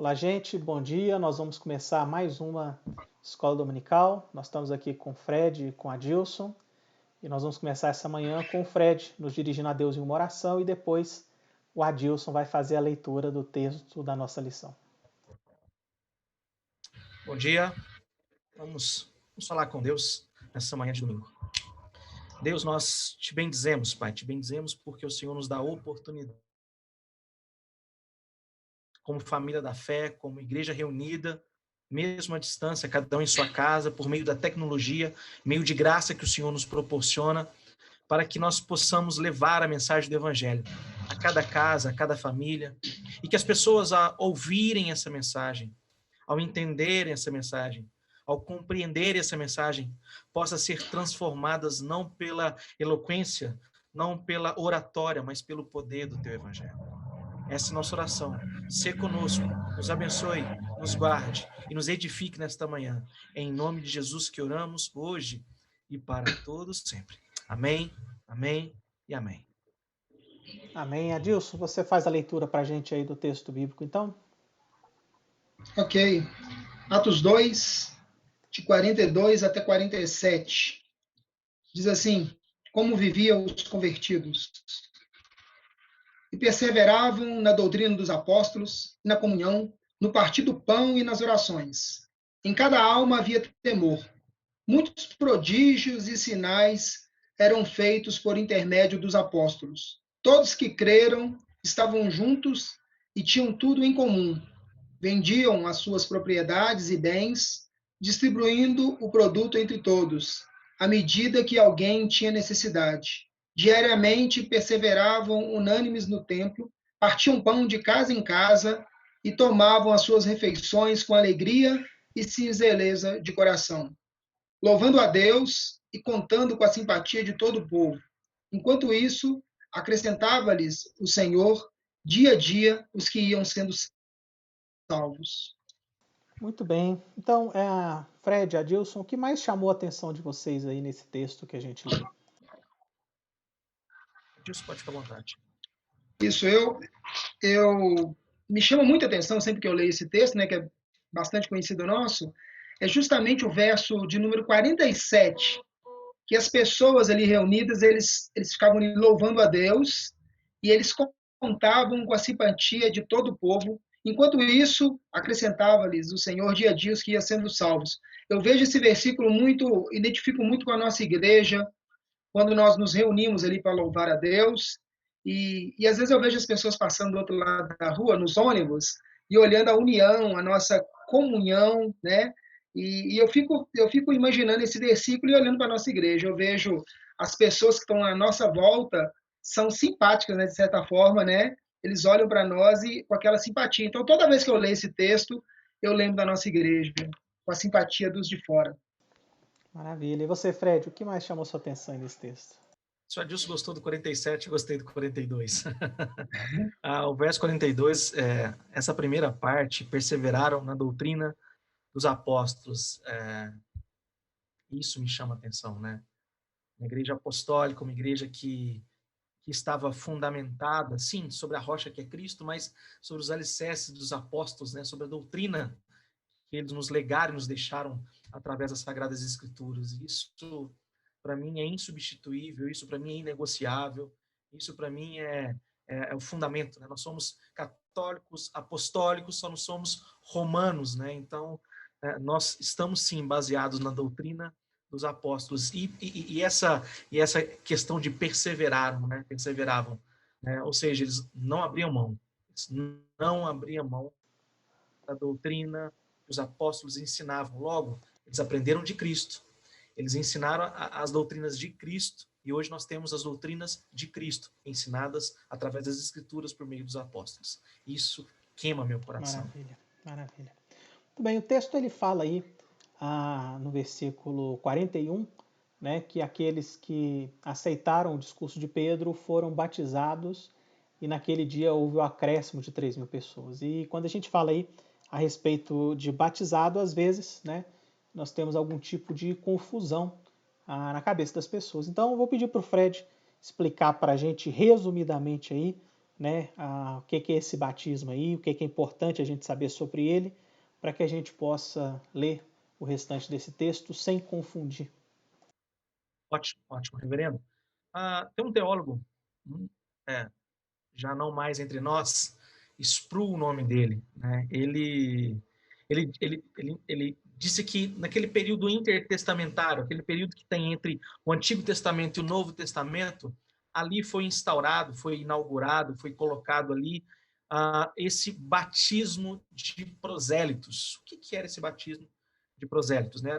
Olá, gente, bom dia. Nós vamos começar mais uma escola dominical. Nós estamos aqui com o Fred e com a Dilson. E nós vamos começar essa manhã com o Fred nos dirigindo a Deus em uma oração e depois o Adilson vai fazer a leitura do texto da nossa lição. Bom dia, vamos falar com Deus nessa manhã de domingo. Deus, nós te bendizemos, Pai, te bendizemos porque o Senhor nos dá a oportunidade, como família da fé, como igreja reunida, mesmo à distância, cada um em sua casa, por meio da tecnologia, meio de graça que o Senhor nos proporciona, para que nós possamos levar a mensagem do Evangelho a cada casa, a cada família, e que as pessoas, ao ouvirem essa mensagem, ao entenderem essa mensagem, ao compreenderem essa mensagem, possam ser transformadas não pela eloquência, não pela oratória, mas pelo poder do teu Evangelho. Essa é a nossa oração. Sê conosco, nos abençoe, nos guarde e nos edifique nesta manhã. É em nome de Jesus que oramos hoje e para todos sempre. Amém, amém e amém. Amém. Adilson, você faz a leitura para a gente aí do texto bíblico, então? Ok. Atos 2, de 42 até 47. Diz assim: como viviam os convertidos. E perseveravam na doutrina dos apóstolos, na comunhão, no partir do pão e nas orações. Em cada alma havia temor. Muitos prodígios e sinais eram feitos por intermédio dos apóstolos. Todos que creram estavam juntos e tinham tudo em comum. Vendiam as suas propriedades e bens, distribuindo o produto entre todos, à medida que alguém tinha necessidade. Diariamente perseveravam unânimes no templo, partiam pão de casa em casa e tomavam as suas refeições com alegria e singeleza de coração, louvando a Deus e contando com a simpatia de todo o povo. Enquanto isso, acrescentava-lhes o Senhor, dia a dia, os que iam sendo salvos. Muito bem. Então, Fred, Adilson, o que mais chamou a atenção de vocês aí nesse texto que a gente leu? Deus pode ficar à vontade. Isso, eu me chama muita atenção sempre que eu leio esse texto, né, que é bastante conhecido nosso, é justamente o verso de número 47, que as pessoas ali reunidas, eles ficavam louvando a Deus e eles contavam com a simpatia de todo o povo. Enquanto isso, acrescentava-lhes o Senhor dia a dia os que iam sendo salvos. Eu vejo esse versículo muito, identifico muito com a nossa igreja, quando nós nos reunimos ali para louvar a Deus. E às vezes eu vejo as pessoas passando do outro lado da rua, nos ônibus, e olhando a união, a nossa comunhão, né? E eu fico imaginando esse versículo e olhando para a nossa igreja. Eu vejo as pessoas que estão à nossa volta são simpáticas, né, de certa forma, né? Eles olham para nós e com aquela simpatia. Então, toda vez que eu leio esse texto, eu lembro da nossa igreja, com a simpatia dos de fora. Maravilha. E você, Fred, o que mais chamou sua atenção nesse texto? Se o Adilson gostou do 47, eu gostei do 42. O verso 42, essa primeira parte, perseveraram na doutrina dos apóstolos. Isso me chama a atenção, né? Uma igreja apostólica, uma igreja que estava fundamentada, sim, sobre a rocha que é Cristo, mas sobre os alicerces dos apóstolos, né? Sobre a doutrina que eles nos legaram e nos deixaram através das Sagradas Escrituras. Isso, para mim, é insubstituível, isso, para mim, é inegociável, isso, para mim, é o fundamento. Né? Nós somos católicos, apostólicos, só não somos romanos. Né? Então, nós estamos, sim, baseados na doutrina dos apóstolos. E essa questão de perseveraram, né? Perseveravam. Né? Ou seja, eles não abriam mão. Eles não abriam mão da doutrina que os apóstolos ensinavam. Logo, eles aprenderam de Cristo. Eles ensinaram as doutrinas de Cristo e hoje nós temos as doutrinas de Cristo ensinadas através das Escrituras por meio dos apóstolos. Isso queima meu coração. Maravilha, maravilha. Muito bem, o texto ele fala aí no versículo 41, né, que aqueles que aceitaram o discurso de Pedro foram batizados e naquele dia houve o acréscimo de 3.000 pessoas. E quando a gente fala aí a respeito de batizado, às vezes, né, nós temos algum tipo de confusão na cabeça das pessoas. Então eu vou pedir para o Fred explicar para a gente resumidamente aí né, o que é esse batismo aí, o que é importante a gente saber sobre ele, para que a gente possa ler o restante desse texto sem confundir. Ótimo, ótimo, reverendo. Tem um teólogo, é, já não mais entre nós, Sproul, o nome dele, né? Ele disse que naquele período intertestamentário, aquele período que tem entre o Antigo Testamento e o Novo Testamento, ali foi instaurado, foi inaugurado, foi colocado ali esse batismo de prosélitos. O que era esse batismo de prosélitos? Né?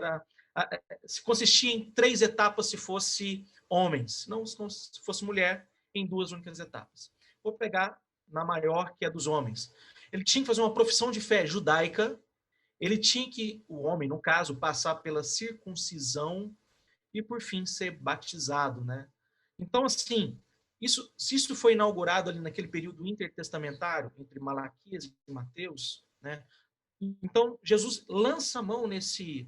Se consistia em 3 etapas se fosse homens, não se fosse mulher, em 2 únicas etapas. Vou pegar na maior, que é dos homens. Ele tinha que fazer uma profissão de fé judaica, ele tinha que, o homem, no caso, passar pela circuncisão e, por fim, ser batizado, né? Então, assim, se isso foi inaugurado ali naquele período intertestamentário, entre Malaquias e Mateus, né? Então, Jesus lança mão nesse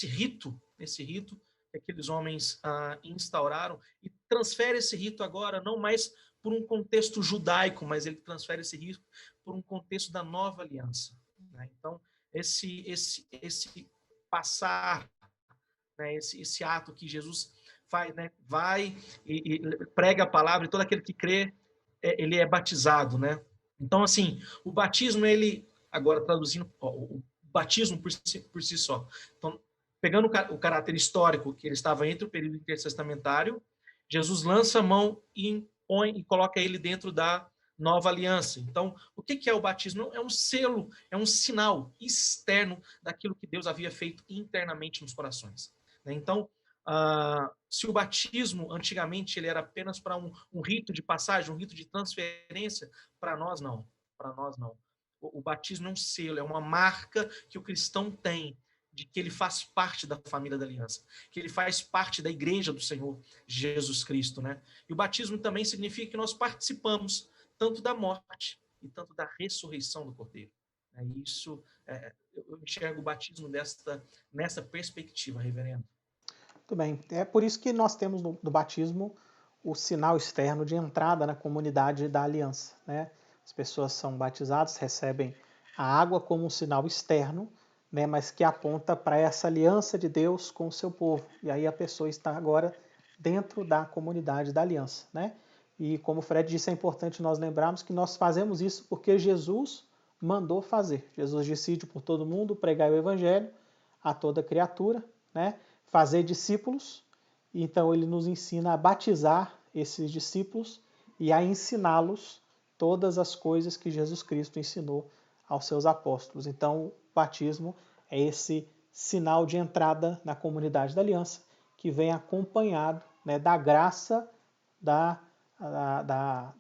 rito que aqueles homens instauraram e transfere esse rito agora não mais por um contexto judaico, mas ele transfere esse rito por um contexto da nova aliança. Né? Então, esse passar, né, esse ato que Jesus faz, né, vai e prega a palavra e todo aquele que crê, ele é batizado, né? Então, assim, o batismo, ele, agora traduzindo, o batismo por si só. Então, pegando o caráter histórico que ele estava entre o período intertestamentário, Jesus lança a mão e impõe e coloca ele dentro da nova aliança. Então, o que é o batismo? É um selo, é um sinal externo daquilo que Deus havia feito internamente nos corações. Então, se o batismo antigamente ele era apenas para um rito de passagem, um rito de transferência, para nós não. Para nós não. O batismo é um selo, é uma marca que o cristão tem de que ele faz parte da família da aliança, que ele faz parte da igreja do Senhor Jesus Cristo, né? E o batismo também significa que nós participamos tanto da morte e tanto da ressurreição do Cordeiro. E isso, eu enxergo o batismo nessa perspectiva, reverendo. Muito bem. É por isso que nós temos no batismo o sinal externo de entrada na comunidade da aliança, né? As pessoas são batizadas, recebem a água como um sinal externo, né, mas que aponta para essa aliança de Deus com o seu povo. E aí a pessoa está agora dentro da comunidade da aliança, né? E como o Fred disse, é importante nós lembrarmos que nós fazemos isso porque Jesus mandou fazer. Jesus disse por todo mundo, pregar o evangelho a toda criatura, né? Fazer discípulos. Então ele nos ensina a batizar esses discípulos e a ensiná-los todas as coisas que Jesus Cristo ensinou aos seus apóstolos. Então, o batismo é esse sinal de entrada na comunidade da aliança que vem acompanhado, né, da graça da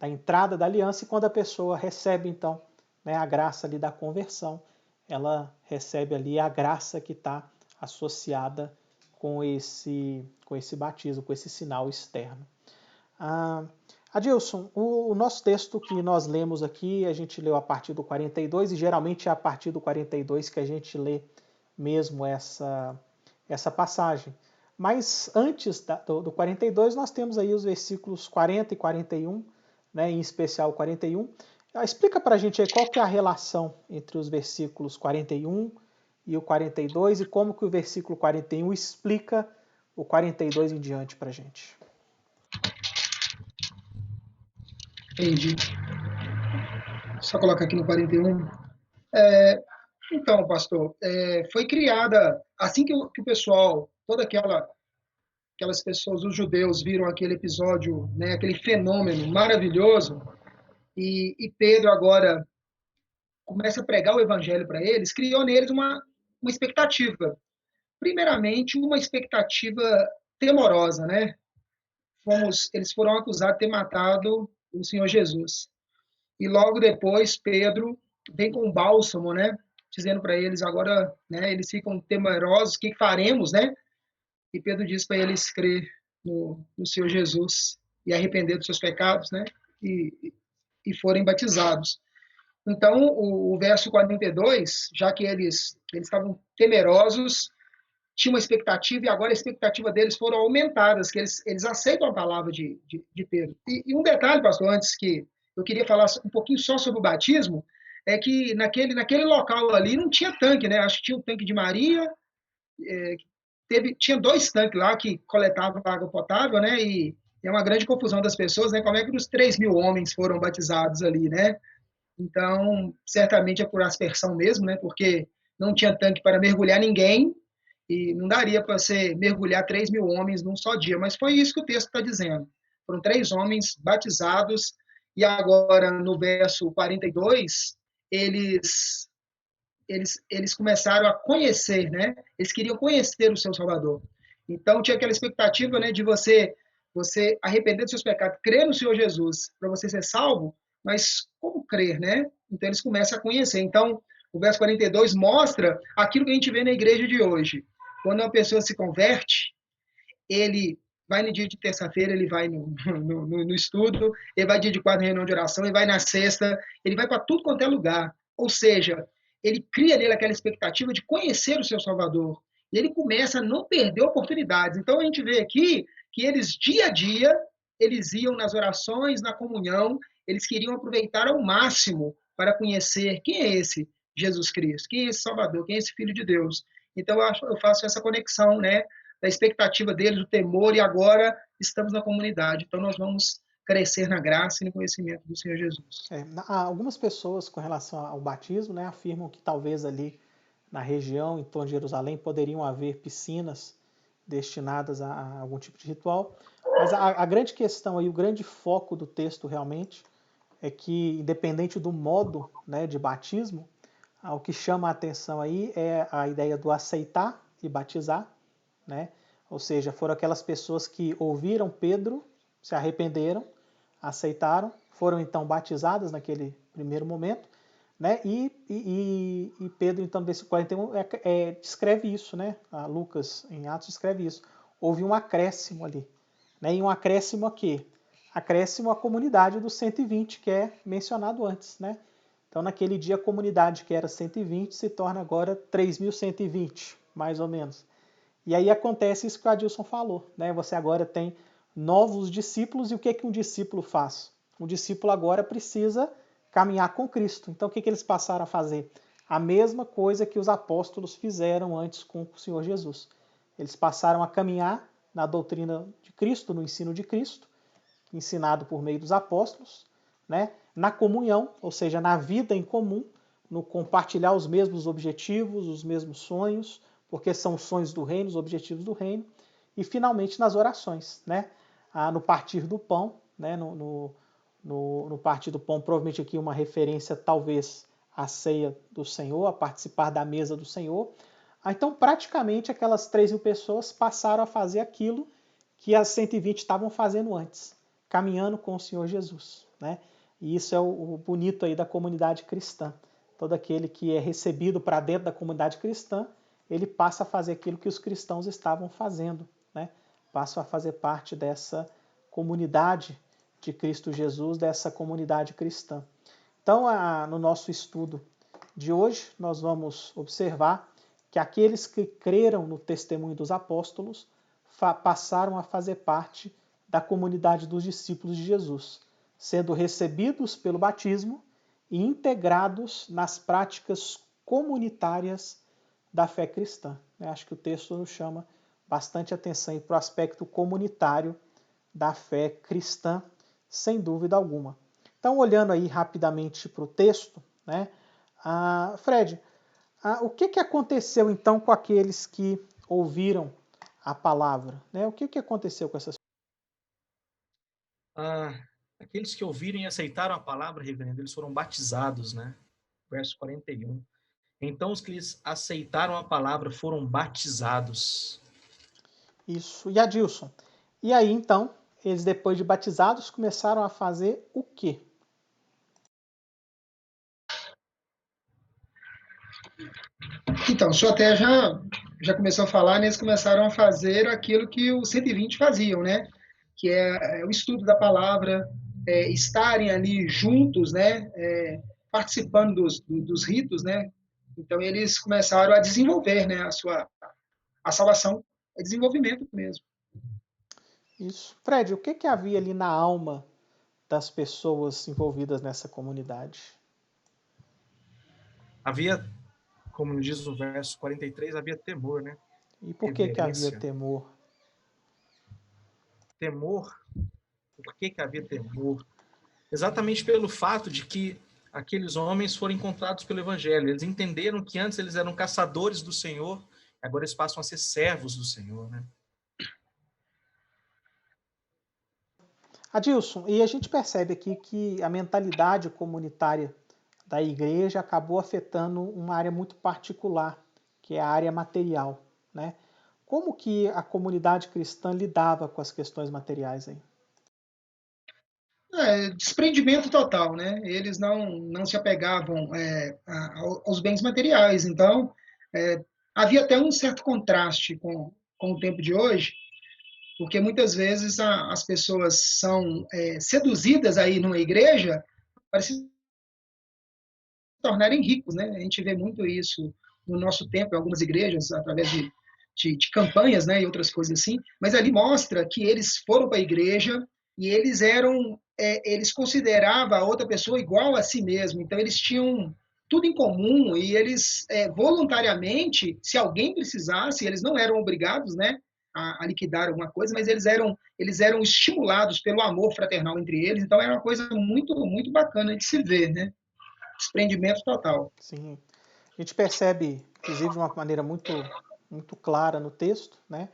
entrada da aliança, e quando a pessoa recebe, então, né, a graça ali da conversão, ela recebe ali a graça que está associada com esse batismo, com esse sinal externo. Adilson, o nosso texto que nós lemos aqui, a gente leu a partir do 42, e geralmente é a partir do 42 que a gente lê mesmo essa passagem. Mas antes do 42, nós temos aí os versículos 40 e 41, né, em especial o 41. Explica para a gente aí qual que é a relação entre os versículos 41 e o 42 e como que o versículo 41 explica o 42 em diante para a gente. Entendi. Só colocar aqui no 41. Então, pastor, foi criada, assim que o pessoal, aquelas pessoas, os judeus, viram aquele episódio, né, aquele fenômeno maravilhoso, e Pedro agora começa a pregar o evangelho para eles, criou neles uma expectativa. Primeiramente, uma expectativa temorosa, né? Eles foram acusados de ter matado o Senhor Jesus. E logo depois, Pedro vem com um bálsamo, né? Dizendo para eles agora, né? Eles ficam temerosos, o que faremos, né? E Pedro diz para eles crer no Senhor Jesus e arrepender dos seus pecados, né? E forem batizados. Então, o verso 42, já que eles estavam temerosos, tinham uma expectativa e agora a expectativa deles foram aumentadas, que eles aceitam a palavra de Pedro. E um detalhe, pastor, antes que eu queria falar um pouquinho só sobre o batismo, é que naquele local ali não tinha tanque, né? Acho que tinha o tanque de Maria, tinha 2 tanques lá que coletavam água potável, né? E é uma grande confusão das pessoas, né? Como é que os 3.000 homens foram batizados ali, né? Então, certamente é por aspersão mesmo, né? Porque não tinha tanque para mergulhar ninguém e não daria para você mergulhar 3.000 homens num só dia. Mas foi isso que o texto está dizendo. Foram 3 homens batizados e agora no verso 42 eles começaram a conhecer, né? Eles queriam conhecer o seu Salvador. Então tinha aquela expectativa, né, de você arrepender dos seus pecados, crer no Senhor Jesus para você ser salvo, mas como crer, né? Então eles começam a conhecer. Então o verso 42 mostra aquilo que a gente vê na igreja de hoje. Quando uma pessoa se converte, ele vai no dia de terça-feira, ele vai no estudo, ele vai dia de quarta reunião de oração, ele vai na sexta, ele vai para tudo quanto é lugar. Ou seja, ele cria nele aquela expectativa de conhecer o seu Salvador. E ele começa a não perder oportunidades. Então a gente vê aqui que eles, dia a dia, eles iam nas orações, na comunhão, eles queriam aproveitar ao máximo para conhecer quem é esse Jesus Cristo, quem é esse Salvador, quem é esse Filho de Deus. Então eu faço essa conexão, né? Da expectativa deles, do temor, e agora estamos na comunidade. Então nós vamos crescer na graça e no conhecimento do Senhor Jesus. Algumas pessoas, com relação ao batismo, né, afirmam que talvez ali na região, em torno de Jerusalém, poderiam haver piscinas destinadas a algum tipo de ritual. Mas a grande questão aí, o grande foco do texto realmente é que, independente do modo, né, de batismo, o que chama a atenção aí é a ideia do aceitar e batizar, né? Ou seja, foram aquelas pessoas que ouviram Pedro, se arrependeram, aceitaram, foram então batizadas naquele primeiro momento, né? E Pedro, então, no versículo 41, descreve isso, né? Lucas, em Atos, descreve isso. Houve um acréscimo ali, né? E um acréscimo a quê? Acréscimo à comunidade dos 120, que é mencionado antes, né? Então, naquele dia, a comunidade que era 120 se torna agora 3.120, mais ou menos. E aí acontece isso que o Adilson falou, né? Você agora tem novos discípulos, e o que que um discípulo faz? Um discípulo agora precisa caminhar com Cristo. Então o que que eles passaram a fazer? A mesma coisa que os apóstolos fizeram antes com o Senhor Jesus. Eles passaram a caminhar na doutrina de Cristo, no ensino de Cristo, ensinado por meio dos apóstolos, né? Na comunhão, ou seja, na vida em comum, no compartilhar os mesmos objetivos, os mesmos sonhos, porque são os sonhos do reino, os objetivos do reino, e finalmente nas orações, né? No partir do pão, né? No partir do pão, provavelmente aqui uma referência talvez à ceia do Senhor, a participar da mesa do Senhor. Então praticamente aquelas 3.000 pessoas passaram a fazer aquilo que as 120 estavam fazendo antes, caminhando com o Senhor Jesus, né? E isso é o bonito aí da comunidade cristã. Todo aquele que é recebido para dentro da comunidade cristã, ele passa a fazer aquilo que os cristãos estavam fazendo, né? Passa a fazer parte dessa comunidade de Cristo Jesus, dessa comunidade cristã. Então, no nosso estudo de hoje, nós vamos observar que aqueles que creram no testemunho dos apóstolos passaram a fazer parte da comunidade dos discípulos de Jesus, sendo recebidos pelo batismo e integrados nas práticas comunitárias da fé cristã. Eu acho que o texto nos chama bastante atenção para o aspecto comunitário da fé cristã, sem dúvida alguma. Então, olhando aí rapidamente para o texto, né, Fred, o que aconteceu então com aqueles que ouviram a palavra? Né? O que aconteceu com essas Aqueles que ouviram e aceitaram a palavra, reverendo, eles foram batizados, né? Verso 41. Então os que eles aceitaram a palavra foram batizados. Isso. E Adilson? E aí então, eles depois de batizados começaram a fazer o quê? Então, o senhor até já começou a falar, né? Eles começaram a fazer aquilo que os 120 faziam, né? Que é o estudo da palavra, estarem ali juntos, né? Participando dos ritos, né? Então, eles começaram a desenvolver, né? a salvação é desenvolvimento mesmo. Isso. Fred, o que havia ali na alma das pessoas envolvidas nessa comunidade? Havia, como diz no verso 43, havia temor, né? E por que havia Reverência. temor? Temor. Por que havia temor? Exatamente pelo fato de que aqueles homens foram encontrados pelo Evangelho. Eles entenderam que antes eles eram caçadores do Senhor, agora eles passam a ser servos do Senhor, né? Adilson, e a gente percebe aqui que a mentalidade comunitária da igreja acabou afetando uma área muito particular, que é a área material, né? Como que a comunidade cristã lidava com as questões materiais aí? Desprendimento total, né? Eles não se apegavam aos bens materiais. Então, havia até um certo contraste com o tempo de hoje, porque muitas vezes as pessoas são seduzidas aí numa igreja para se tornarem ricos, né? A gente vê muito isso no nosso tempo, em algumas igrejas, através de campanhas, né, e outras coisas assim, mas ali mostra que eles foram para a igreja e eles consideravam a outra pessoa igual a si mesmo, então eles tinham tudo em comum e eles voluntariamente, se alguém precisasse, eles não eram obrigados, né, a liquidar alguma coisa, mas eles eram estimulados pelo amor fraternal entre eles, então era uma coisa muito, muito bacana de se ver, né? Desprendimento total. Sim, a gente percebe, inclusive de uma maneira muito clara no texto, né,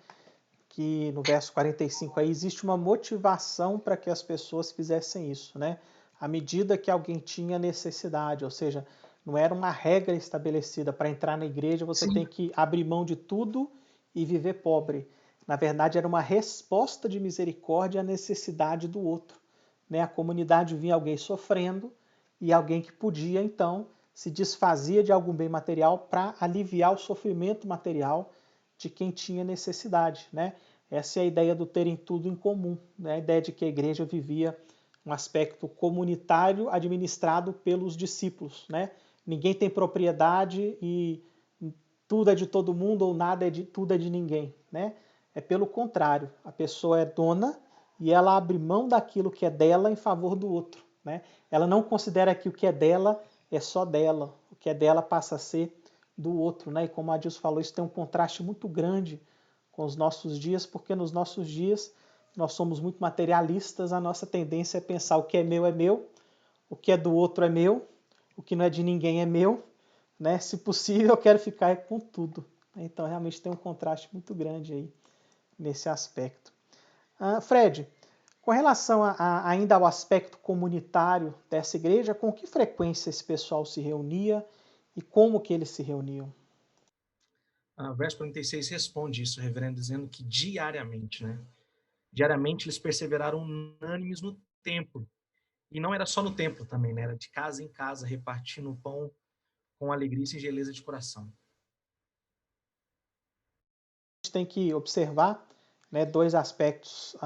que no verso 45 aí existe uma motivação para que as pessoas fizessem isso, né? À medida que alguém tinha necessidade, ou seja, não era uma regra estabelecida para entrar na igreja, você Sim. tem que abrir mão de tudo e viver pobre. Na verdade, era uma resposta de misericórdia à necessidade do outro, né? A comunidade via alguém sofrendo e alguém que podia, então, se desfazia de algum bem material para aliviar o sofrimento material de quem tinha necessidade, né? Essa é a ideia do terem tudo em comum, né? A ideia de que a igreja vivia um aspecto comunitário administrado pelos discípulos, né? Ninguém tem propriedade e tudo é de todo mundo ou nada tudo é de ninguém, né? É pelo contrário, a pessoa é dona e ela abre mão daquilo que é dela em favor do outro, né? Ela não considera que o que é dela é só dela, o que é dela passa a ser do outro, né? E como a Adilson falou, isso tem um contraste muito grande com os nossos dias, porque nos nossos dias nós somos muito materialistas, a nossa tendência é pensar o que é meu, o que é do outro é meu, o que não é de ninguém é meu, né? Se possível eu quero ficar com tudo. Então realmente tem um contraste muito grande aí nesse aspecto. Fred, com relação ainda ao aspecto comunitário dessa igreja, com que frequência esse pessoal se reunia e como que eles se reuniam? O verso 46 responde isso, reverendo, dizendo que diariamente, né? Diariamente eles perseveraram unânimes no templo. E não era só no templo também, né? Era de casa em casa, repartindo o pão com alegria e singeleza de coração. A gente tem que observar, né, dois aspectos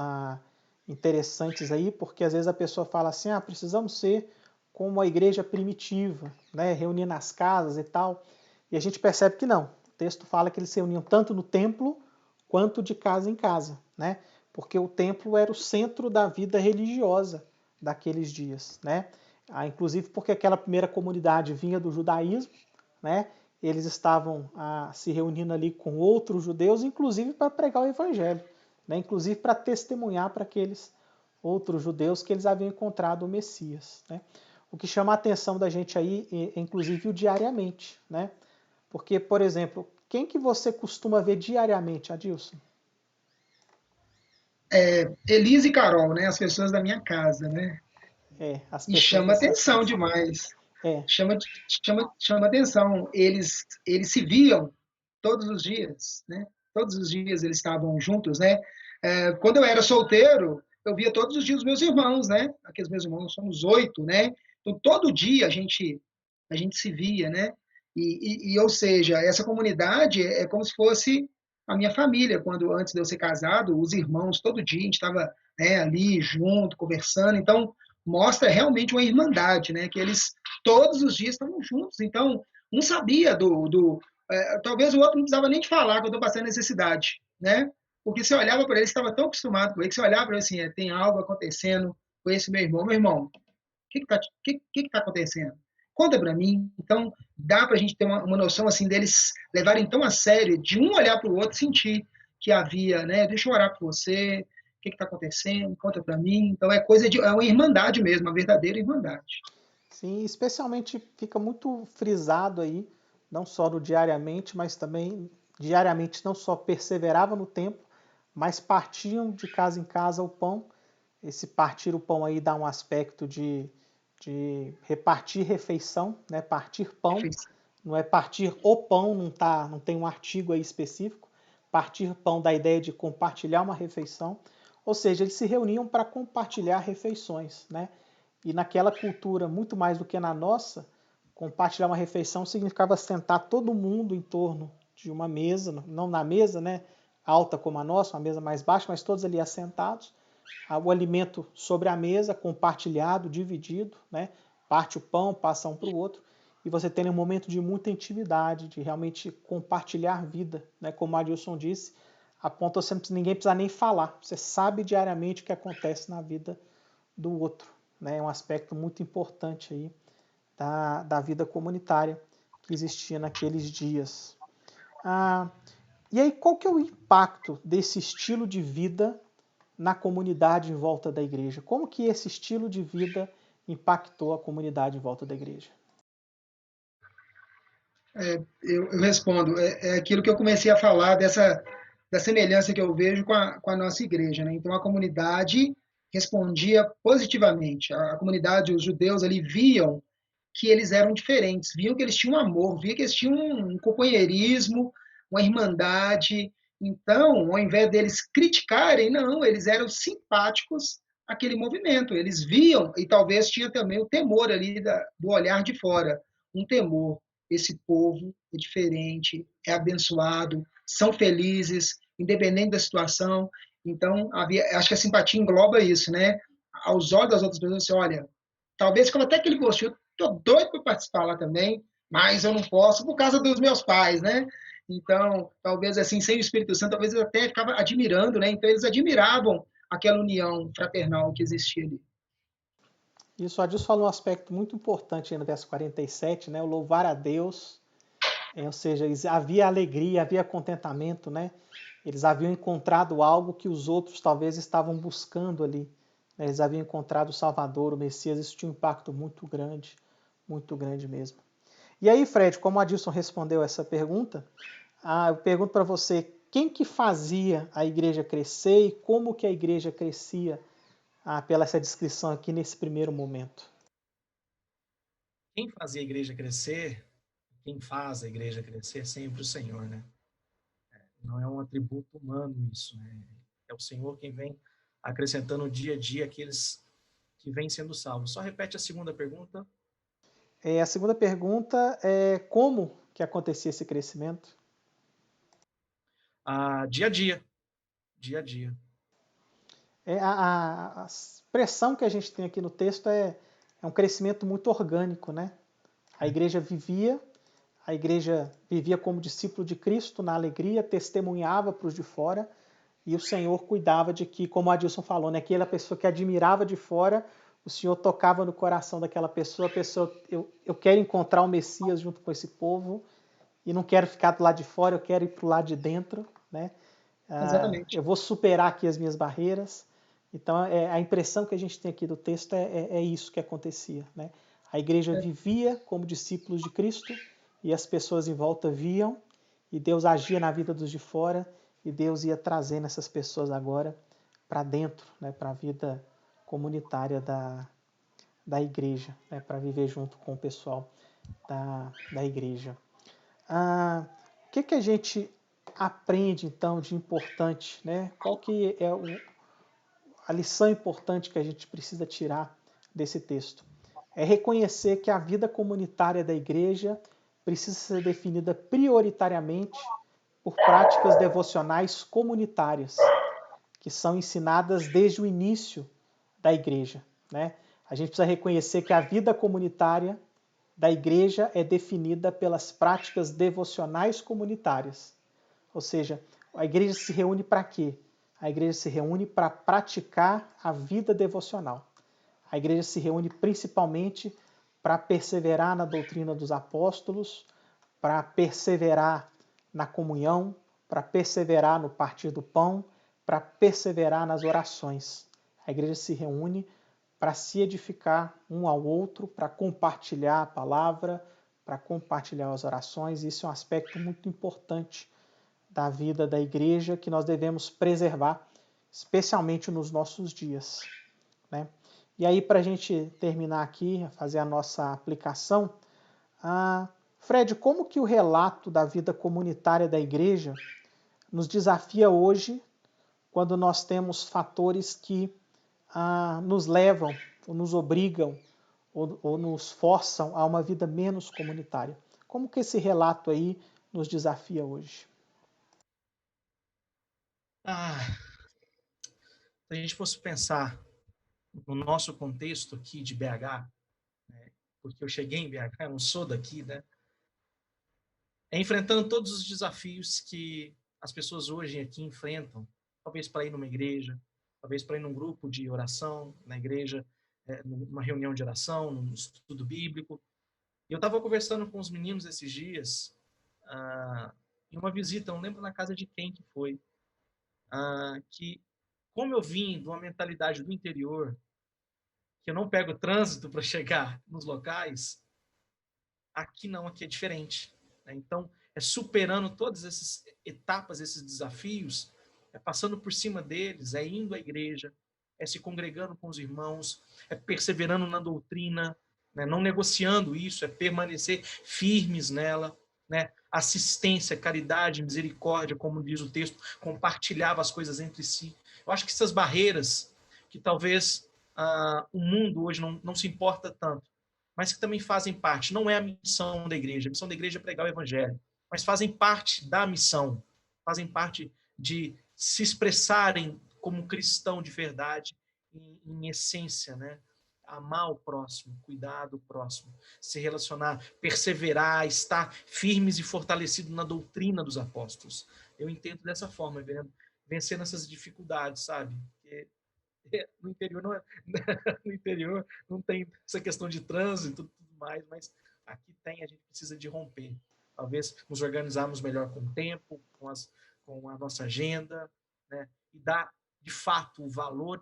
interessantes aí, porque às vezes a pessoa fala assim, precisamos ser como a igreja primitiva, né, reunir nas casas e tal, e a gente percebe que não. O texto fala que eles se reuniam tanto no templo quanto de casa em casa, né, porque o templo era o centro da vida religiosa daqueles dias, né, inclusive porque aquela primeira comunidade vinha do judaísmo, né, eles estavam se reunindo ali com outros judeus, inclusive para pregar o evangelho, né? Inclusive para testemunhar para aqueles outros judeus que eles haviam encontrado o Messias, né? O que chama a atenção da gente aí é inclusive o diariamente, né? Porque, por exemplo, quem que você costuma ver diariamente, Adilson? Elise e Carol, né? As pessoas da minha casa, né? As E pessoas da chama sua atenção casa. demais. É, Chama atenção. Eles se viam todos os dias, né? Todos os dias eles estavam juntos, né? Quando eu era solteiro, eu via todos os dias os meus irmãos, né? Aqueles meus irmãos, somos 8, né? Então, todo dia a gente se via, né? Ou seja, essa comunidade é como se fosse a minha família, quando antes de eu ser casado, os irmãos, todo dia a gente estava, né, ali junto, conversando. Então, mostra realmente uma irmandade, né? Que eles todos os dias estavam juntos. Então, um sabia Talvez o outro não precisava nem te falar que eu estou passando necessidade, né? Porque você olhava para ele, você estava tão acostumado com ele, que você olhava para ele assim, tem algo acontecendo com esse meu irmão. Meu irmão, o que tá acontecendo? Conta para mim. Então, dá para a gente ter uma noção assim deles levarem tão a sério, de um olhar para o outro, sentir que havia, né? Deixa eu orar por você, o que está acontecendo? Conta para mim. Então, é uma irmandade mesmo, uma verdadeira irmandade. Sim, especialmente fica muito frisado aí, não só no diariamente, mas também diariamente não só perseverava no tempo, mas partiam de casa em casa o pão. Esse partir o pão aí dá um aspecto de repartir refeição, né? Partir pão, não é partir o pão, não tem um artigo aí específico. Partir pão dá a ideia de compartilhar uma refeição, ou seja, eles se reuniam para compartilhar refeições, né? E naquela cultura, muito mais do que na nossa, compartilhar uma refeição significava sentar todo mundo em torno de uma mesa, não na mesa, né, alta como a nossa, uma mesa mais baixa, mas todos ali assentados, o alimento sobre a mesa, compartilhado, dividido, né, parte o pão, passa um para o outro, e você tem um momento de muita intimidade, de realmente compartilhar vida, né, como a Adilson disse, a ponto de ninguém precisar nem falar, você sabe diariamente o que acontece na vida do outro, né? É um aspecto muito importante aí da vida comunitária que existia naqueles dias. E aí, qual que é o impacto desse estilo de vida na comunidade em volta da igreja? Como que esse estilo de vida impactou a comunidade em volta da igreja? Eu respondo. É aquilo que eu comecei a falar da semelhança que eu vejo com a nossa igreja, né? Então, a comunidade respondia positivamente. A comunidade, os judeus ali viam que eles eram diferentes, viam que eles tinham amor, viam que eles tinham um companheirismo, uma irmandade. Então, ao invés deles criticarem, não, eles eram simpáticos àquele movimento. Eles viam, e talvez tinha também o temor ali do olhar de fora, um temor. Esse povo é diferente, é abençoado, são felizes, independente da situação. Então, acho que a simpatia engloba isso, né? Aos olhos das outras pessoas, você olha, talvez ficava até aquele gostinho, estou doido para participar lá também, mas eu não posso por causa dos meus pais, né? Então, talvez assim, sem o Espírito Santo, talvez eu até ficava admirando, né? Então, eles admiravam aquela união fraternal que existia ali. Isso, o Adilson falou um aspecto muito importante aí no verso 47, né? O louvar a Deus, ou seja, havia alegria, havia contentamento, né? Eles haviam encontrado algo que os outros talvez estavam buscando ali. Né? Eles haviam encontrado o Salvador, o Messias, isso tinha um impacto muito grande mesmo. E aí, Fred, como o Adilson respondeu essa pergunta, eu pergunto para você, quem que fazia a igreja crescer e como que a igreja crescia pela essa descrição aqui nesse primeiro momento? Quem fazia a igreja crescer, quem faz a igreja crescer é sempre o Senhor, né? Não é um atributo humano isso, né? É o Senhor quem vem acrescentando dia a dia aqueles que vêm sendo salvos. Só repete a segunda pergunta. A segunda pergunta é como que acontecia esse crescimento? Dia a dia. Dia a dia. A expressão que a gente tem aqui no texto é um crescimento muito orgânico, né? A igreja vivia como discípulo de Cristo na alegria, testemunhava para os de fora, e o Senhor cuidava de que, como o Adilson falou, né, aquela pessoa que admirava de fora, o Senhor tocava no coração daquela pessoa, eu quero encontrar o Messias junto com esse povo, e não quero ficar do lado de fora, eu quero ir para o lado de dentro, né? Exatamente. Eu vou superar aqui as minhas barreiras. Então, a impressão que a gente tem aqui do texto é isso que acontecia, né? A igreja vivia como discípulos de Cristo e as pessoas em volta viam e Deus agia na vida dos de fora e Deus ia trazendo essas pessoas agora para dentro, né, para a vida comunitária da igreja, né, para viver junto com o pessoal da igreja. O que a gente aprende então de importante, né? Qual que é a lição importante que a gente precisa tirar desse texto? É reconhecer que a vida comunitária da igreja precisa ser definida prioritariamente por práticas devocionais comunitárias, que são ensinadas desde o início da igreja, né? A gente precisa reconhecer que a vida comunitária da igreja é definida pelas práticas devocionais comunitárias. Ou seja, a igreja se reúne para quê? A igreja se reúne para praticar a vida devocional. A igreja se reúne principalmente para perseverar na doutrina dos apóstolos, para perseverar na comunhão, para perseverar no partir do pão, para perseverar nas orações. A igreja se reúne para se edificar um ao outro, para compartilhar a palavra, para compartilhar as orações. Isso é um aspecto muito importante da vida da igreja que nós devemos preservar, especialmente nos nossos dias, né? E aí, para a gente terminar aqui, fazer a nossa aplicação, Fred, como que o relato da vida comunitária da igreja nos desafia hoje, quando nós temos fatores que nos levam, ou nos obrigam, ou nos forçam a uma vida menos comunitária? Como que esse relato aí nos desafia hoje? Se a gente fosse pensar no nosso contexto aqui de BH, né, porque eu cheguei em BH, eu não sou daqui, né? Enfrentando todos os desafios que as pessoas hoje aqui enfrentam, talvez para ir numa igreja, talvez para ir num grupo de oração na igreja, numa reunião de oração, num estudo bíblico. E eu estava conversando com os meninos esses dias, em uma visita, não lembro na casa de quem que foi, que como eu vim de uma mentalidade do interior, que eu não pego trânsito para chegar nos locais, aqui não, aqui é diferente, né? Então, é superando todas essas etapas, esses desafios, é passando por cima deles, é indo à igreja, é se congregando com os irmãos, é perseverando na doutrina, né? Não negociando isso, é permanecer firmes nela, né? Assistência, caridade, misericórdia, como diz o texto, compartilhava as coisas entre si. Eu acho que essas barreiras que talvez o mundo hoje não se importa tanto, mas que também fazem parte. Não é a missão da igreja. A missão da igreja é pregar o evangelho, mas fazem parte da missão, fazem parte de se expressarem como cristão de verdade, em essência, né? Amar o próximo, cuidar do próximo, se relacionar, perseverar, estar firmes e fortalecidos na doutrina dos apóstolos. Eu entendo dessa forma, vencendo essas dificuldades, sabe? Porque no interior não é, no interior não tem essa questão de trânsito e tudo mais, mas aqui tem, a gente precisa de romper. Talvez nos organizarmos melhor com o tempo, com a nossa agenda, né? E dar, de fato, o valor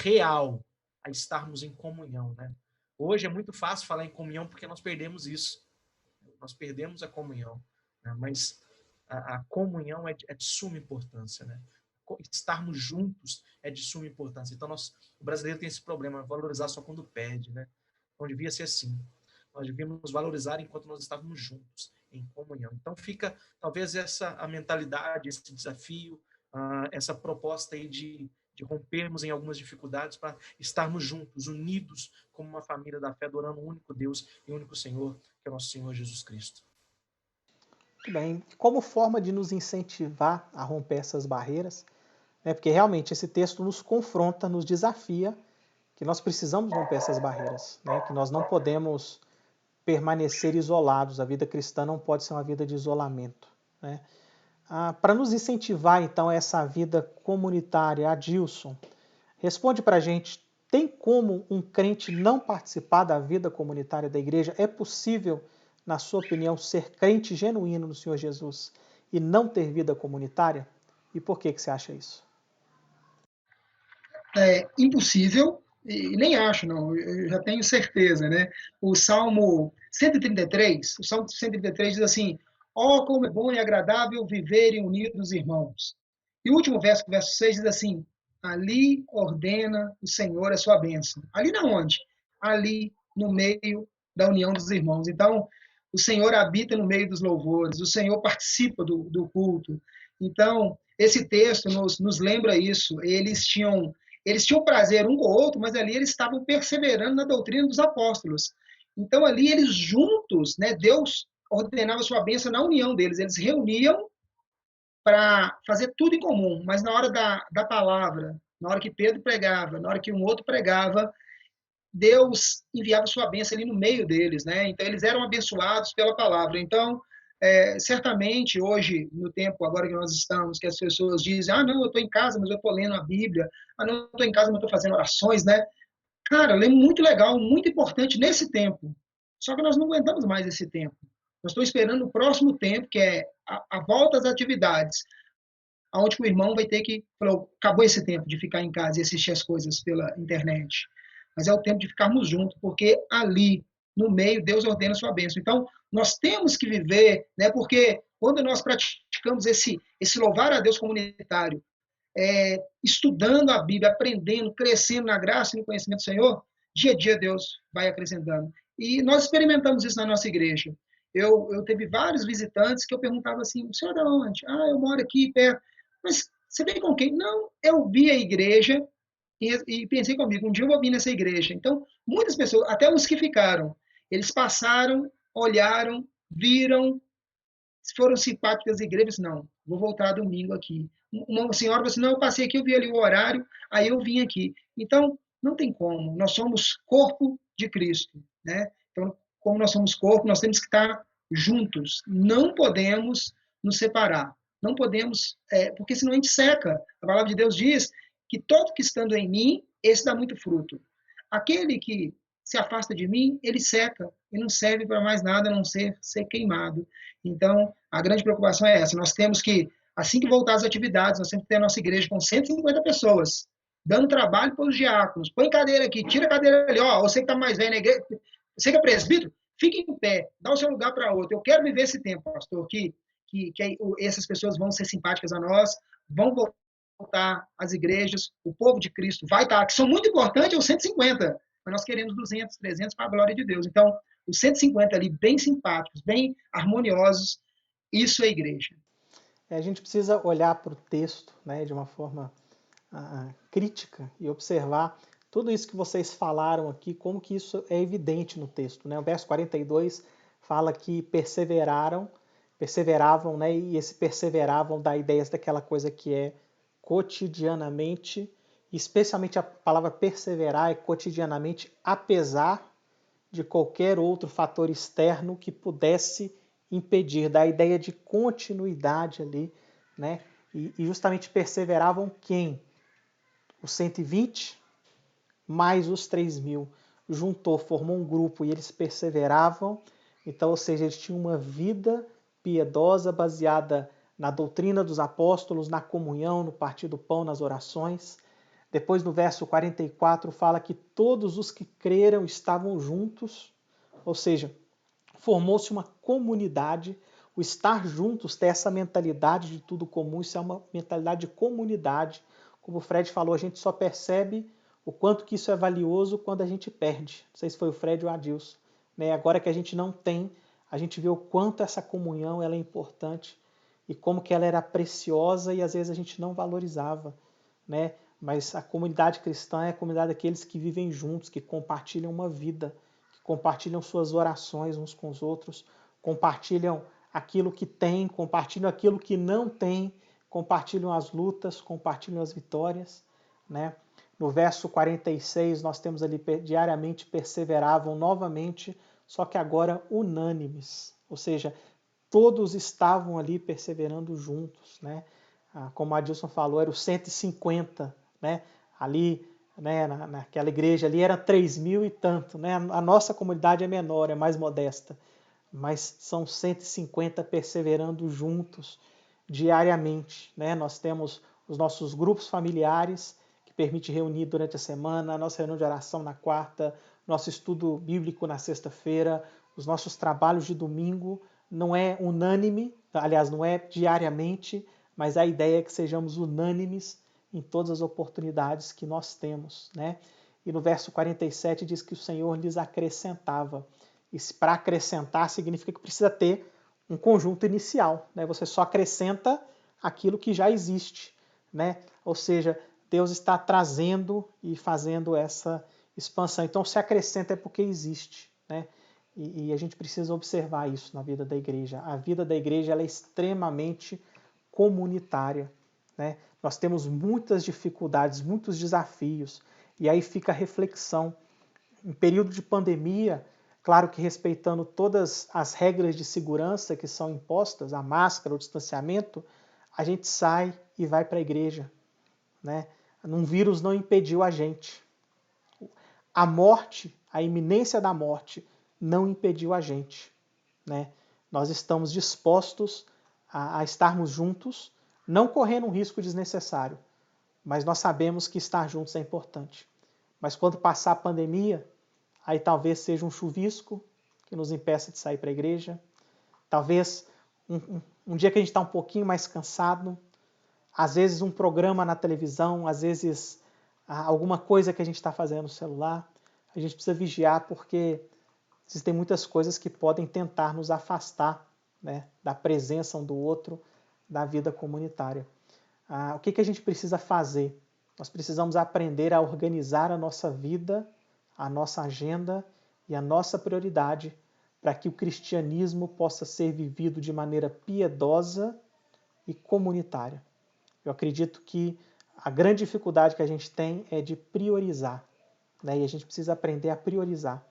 real a estarmos em comunhão, né? Hoje é muito fácil falar em comunhão porque nós perdemos isso. Nós perdemos a comunhão, né? Mas a comunhão é de suma importância, né? Estarmos juntos é de suma importância. Então, o brasileiro tem esse problema, valorizar só quando perde, né? Não devia ser assim. Nós devíamos valorizar enquanto nós estávamos juntos, em comunhão. Então, fica talvez a mentalidade, esse desafio, essa proposta aí de rompermos em algumas dificuldades para estarmos juntos, unidos como uma família da fé, adorando o único Deus e o único Senhor, que é o nosso Senhor Jesus Cristo. Muito bem. Como forma de nos incentivar a romper essas barreiras, né, porque realmente esse texto nos confronta, nos desafia, que nós precisamos romper essas barreiras, né, que nós não podemos permanecer isolados. A vida cristã não pode ser uma vida de isolamento, né? Para nos incentivar, então, a essa vida comunitária, Adilson, responde para a gente, tem como um crente não participar da vida comunitária da igreja? É possível, na sua opinião, ser crente genuíno no Senhor Jesus e não ter vida comunitária? E por que você acha isso? É impossível, e nem acho, não, eu já tenho certeza, né? O Salmo 133 diz assim: ó, como é bom e agradável viverem unidos irmãos. E o último verso 6, diz assim: ali ordena o Senhor a sua bênção. Ali na onde? Ali no meio da união dos irmãos. Então, o Senhor habita no meio dos louvores, o Senhor participa do culto. Então, esse texto nos lembra isso. Eles tinham prazer um com o outro, mas ali eles estavam perseverando na doutrina dos apóstolos. Então, ali eles juntos, né, Deus ordenava sua bênção na união deles. Eles reuniam para fazer tudo em comum, mas na hora da palavra, na hora que Pedro pregava, na hora que um outro pregava, Deus enviava sua bênção ali no meio deles, né? Então, eles eram abençoados pela palavra. Então, certamente, hoje, no tempo agora que nós estamos, que as pessoas dizem, não, eu estou em casa, mas eu estou lendo a Bíblia, não, eu estou em casa, mas eu estou fazendo orações, né? Cara, é muito legal, muito importante nesse tempo. Só que nós não aguentamos mais esse tempo. Nós estamos esperando o próximo tempo, que é a volta às atividades, onde o irmão vai ter que... Falou, acabou esse tempo de ficar em casa e assistir as coisas pela internet. Mas é o tempo de ficarmos juntos, porque ali, no meio, Deus ordena a sua bênção. Então, nós temos que viver, né? Porque quando nós praticamos esse louvar a Deus comunitário, estudando a Bíblia, aprendendo, crescendo na graça e no conhecimento do Senhor, dia a dia Deus vai acrescentando. E nós experimentamos isso na nossa igreja. Eu teve vários visitantes que eu perguntava assim, o senhor é de onde? Eu moro aqui perto. Mas você vem com quem? Não, eu vi a igreja e pensei comigo, um dia eu vou vir nessa igreja. Então, muitas pessoas, até os que ficaram, eles passaram, olharam, viram, foram simpáticos das igrejas, não, vou voltar domingo aqui. Uma senhora falou assim, não, eu passei aqui, eu vi ali o horário, aí eu vim aqui. Então, não tem como, nós somos corpo de Cristo, né? Então, como nós somos corpo, nós temos que estar juntos, não podemos nos separar, não podemos, porque senão a gente seca. A palavra de Deus diz que todo que estando em mim, esse dá muito fruto. Aquele que se afasta de mim, ele seca e não serve para mais nada a não ser queimado. Então, a grande preocupação é essa. Nós temos que, assim que voltar às atividades, nós temos que ter a nossa igreja com 150 pessoas, dando trabalho para os diáconos. Põe cadeira aqui, tira a cadeira ali. Você que está mais velho na igreja, você que é presbítero, fique em pé, dá o seu lugar para outro. Eu quero viver esse tempo, pastor, que essas pessoas vão ser simpáticas a nós, vão voltar às igrejas, o povo de Cristo vai estar, que são muito importantes, os 150, mas nós queremos 200, 300 para a glória de Deus. Então, os 150 ali, bem simpáticos, bem harmoniosos, isso é igreja. A gente precisa olhar para o texto, né, de uma forma crítica e observar tudo isso que vocês falaram aqui, como que isso é evidente no texto, né? O verso 42 fala que perseveravam, né? E esse perseveravam dá ideias daquela coisa que é cotidianamente, especialmente a palavra perseverar é cotidianamente, apesar de qualquer outro fator externo que pudesse impedir, da ideia de continuidade ali, né? E justamente perseveravam quem? Os 120 mais os 3.000. Juntou, formou um grupo e eles perseveravam. Então, ou seja, eles tinham uma vida piedosa baseada na doutrina dos apóstolos, na comunhão, no partir do pão, nas orações. Depois, no verso 44, fala que todos os que creram estavam juntos, ou seja, formou-se uma comunidade. O estar juntos, ter essa mentalidade de tudo comum, isso é uma mentalidade de comunidade. Como o Fred falou, a gente só percebe o quanto que isso é valioso quando a gente perde. Não sei se foi o Fred ou o Adilson. Né? Agora que a gente não tem, a gente vê o quanto essa comunhão ela é importante e como que ela era preciosa e às vezes a gente não valorizava. Né? Mas a comunidade cristã é a comunidade daqueles que vivem juntos, que compartilham uma vida, que compartilham suas orações uns com os outros, compartilham aquilo que tem, compartilham aquilo que não tem, compartilham as lutas, compartilham as vitórias. Né? No verso 46, nós temos ali, diariamente perseveravam novamente, só que agora unânimes, ou seja, todos estavam ali perseverando juntos, né? Como a Adilson falou, eram os 150, né? Ali, né, naquela igreja ali, era 3.000 e tanto, né? A nossa comunidade é menor, é mais modesta, mas são 150 perseverando juntos diariamente, né? Nós temos os nossos grupos familiares, que permite reunir durante a semana, a nossa reunião de oração na quarta, nosso estudo bíblico na sexta-feira, os nossos trabalhos de domingo. Não é unânime, aliás, não é diariamente, mas a ideia é que sejamos unânimes em todas as oportunidades que nós temos, né? E no verso 47 diz que o Senhor lhes acrescentava. E para acrescentar significa que precisa ter um conjunto inicial, né? Você só acrescenta aquilo que já existe, né? Ou seja, Deus está trazendo e fazendo essa expansão. Então, se acrescenta é porque existe, né? E a gente precisa observar isso na vida da igreja. A vida da igreja ela é extremamente comunitária, né? Nós temos muitas dificuldades, muitos desafios. E aí fica a reflexão. em período de pandemia, claro que respeitando todas as regras de segurança que são impostas, a máscara, o distanciamento, a gente sai e vai para a igreja, né? Um vírus não impediu a gente. A morte, a iminência da morte, não impediu a gente, né? Nós estamos dispostos a estarmos juntos, não correndo um risco desnecessário, mas nós sabemos que estar juntos é importante. Mas quando passar a pandemia, aí talvez seja um chuvisco que nos impeça de sair para a igreja, talvez um dia que a gente está um pouquinho mais cansado, às vezes um programa na televisão, às vezes alguma coisa que a gente está fazendo no celular. A gente precisa vigiar porque existem muitas coisas que podem tentar nos afastar, né, da presença um do outro, da vida comunitária. O que a gente precisa fazer? Nós precisamos aprender a organizar a nossa vida, a nossa agenda e a nossa prioridade para que o cristianismo possa ser vivido de maneira piedosa e comunitária. Eu acredito que a grande dificuldade que a gente tem é de priorizar, né? E a gente precisa aprender a priorizar.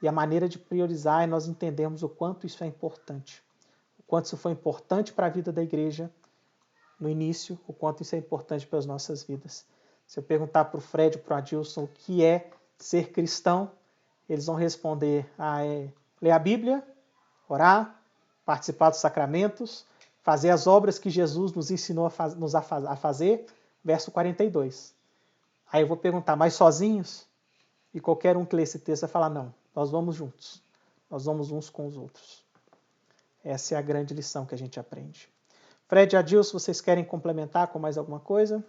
E a maneira de priorizar é nós entendermos o quanto isso é importante. O quanto isso foi importante para a vida da igreja no início, o quanto isso é importante para as nossas vidas. Se eu perguntar para o Fred e para o Adilson o que é ser cristão, eles vão responder: ler a Bíblia, orar, participar dos sacramentos, fazer as obras que Jesus nos ensinou a fazer, verso 42. Aí eu vou perguntar: mas sozinhos? E qualquer um que lê esse texto vai falar: não, nós vamos juntos, nós vamos uns com os outros. Essa é a grande lição que a gente aprende. Fred e Adilson, vocês querem complementar com mais alguma coisa?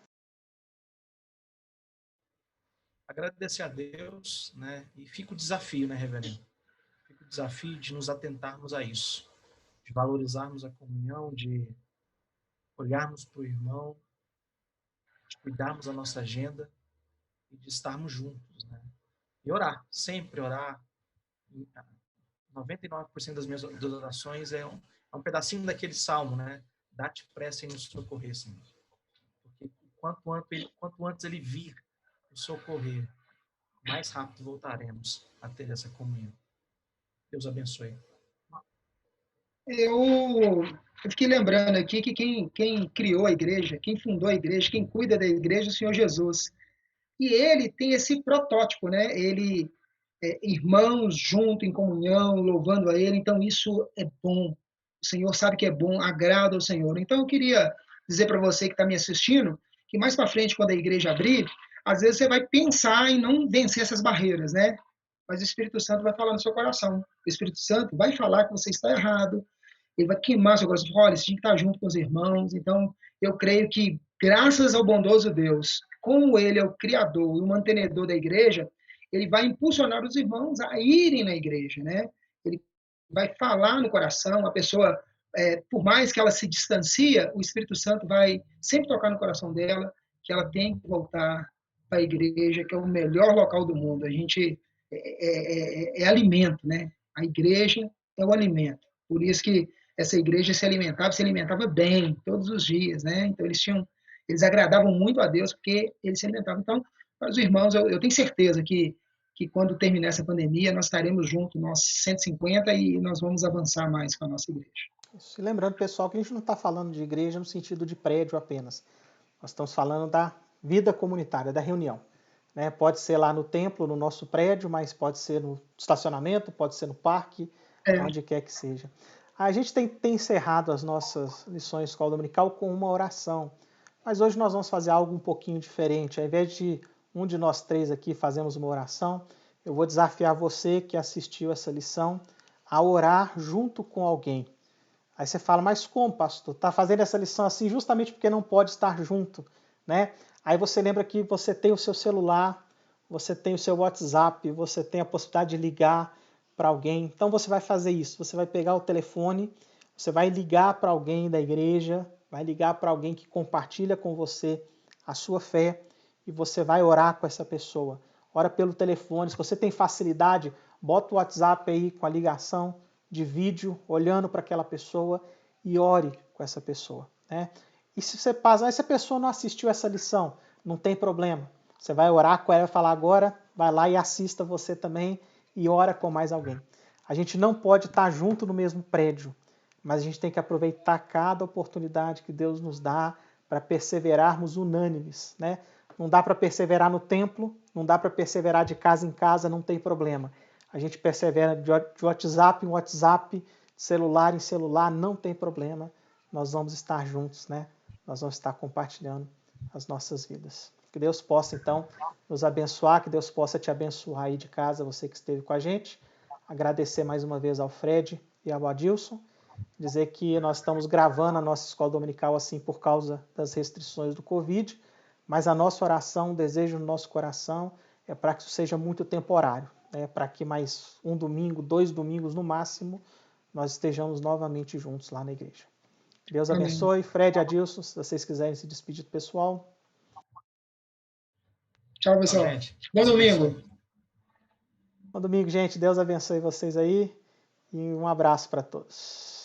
Agradecer a Deus, né? E fica o desafio, né, reverendo? Fica o desafio de nos atentarmos a isso, de valorizarmos a comunhão, de olharmos para o irmão, de cuidarmos da nossa agenda e de estarmos juntos, né? E orar, sempre orar. 99% das minhas orações é um pedacinho daquele salmo, né? Dá-te pressa em nos socorrer, Senhor. Porque quanto antes ele vir nos socorrer, mais rápido voltaremos a ter essa comunhão. Deus abençoe. Eu fiquei lembrando aqui que quem criou a igreja, quem fundou a igreja, quem cuida da igreja é o Senhor Jesus. E ele tem esse protótipo, né? Ele, irmãos junto em comunhão, louvando a ele. Então, isso é bom. O Senhor sabe que é bom, agrada ao Senhor. Então, eu queria dizer para você que está me assistindo, que mais para frente, quando a igreja abrir, às vezes você vai pensar em não vencer essas barreiras, né? Mas o Espírito Santo vai falar no seu coração. O Espírito Santo vai falar que você está errado, ele vai queimar seu coração. Olha, você tem que estar junto com os irmãos. Então, eu creio que, graças ao bondoso Deus, como ele é o criador e o mantenedor da igreja, ele vai impulsionar os irmãos a irem na igreja, né? Ele vai falar no coração, a pessoa, por mais que ela se distancia, o Espírito Santo vai sempre tocar no coração dela que ela tem que voltar para a igreja, que é o melhor local do mundo. A gente é alimento, né? A igreja é o alimento. Por isso que essa igreja se alimentava bem todos os dias, né? Então eles agradavam muito a Deus porque eles se alimentavam. Então, para os irmãos, eu tenho certeza que quando terminar essa pandemia, nós estaremos juntos, nós 150, e nós vamos avançar mais com a nossa igreja. Isso. E lembrando, pessoal, que a gente não está falando de igreja no sentido de prédio apenas. Nós estamos falando da vida comunitária, da reunião. Né? Pode ser lá no templo, no nosso prédio, mas pode ser no estacionamento, pode ser no parque, onde quer que seja. A gente tem encerrado as nossas lições de escola dominical com uma oração, mas hoje nós vamos fazer algo um pouquinho diferente. Ao invés de um de nós três aqui fazermos uma oração, eu vou desafiar você que assistiu essa lição a orar junto com alguém. Aí você fala: mas como, pastor? Está fazendo essa lição assim justamente porque não pode estar junto, né? Aí você lembra que você tem o seu celular, você tem o seu WhatsApp, você tem a possibilidade de ligar para alguém. Então você vai fazer isso, você vai pegar o telefone, você vai ligar para alguém da igreja, vai ligar para alguém que compartilha com você a sua fé e você vai orar com essa pessoa. Ora pelo telefone, se você tem facilidade, bota o WhatsApp aí com a ligação de vídeo, olhando para aquela pessoa e ore com essa pessoa, né? E se você a pessoa não assistiu essa lição, não tem problema. Você vai orar com ela e falar: agora vai lá e assista você também e ora com mais alguém. A gente não pode estar junto no mesmo prédio, mas a gente tem que aproveitar cada oportunidade que Deus nos dá para perseverarmos unânimes, né? Não dá para perseverar no templo, não dá para perseverar de casa em casa, não tem problema. A gente persevera de WhatsApp em WhatsApp, de celular em celular, não tem problema. Nós vamos estar juntos, né? Nós vamos estar compartilhando as nossas vidas. Que Deus possa, então, nos abençoar, que Deus possa te abençoar aí de casa, você que esteve com a gente. Agradecer mais uma vez ao Fred e ao Adilson. Dizer que nós estamos gravando a nossa escola dominical assim por causa das restrições do Covid, mas a nossa oração, o desejo no nosso coração é para que isso seja muito temporário, né? Para que mais um domingo, 2 domingos no máximo, nós estejamos novamente juntos lá na igreja. Deus abençoe. Fred, Adilson, se vocês quiserem se despedir do pessoal. Tchau, pessoal. Gente. Bom domingo. Bom domingo, gente. Deus abençoe vocês aí e um abraço para todos.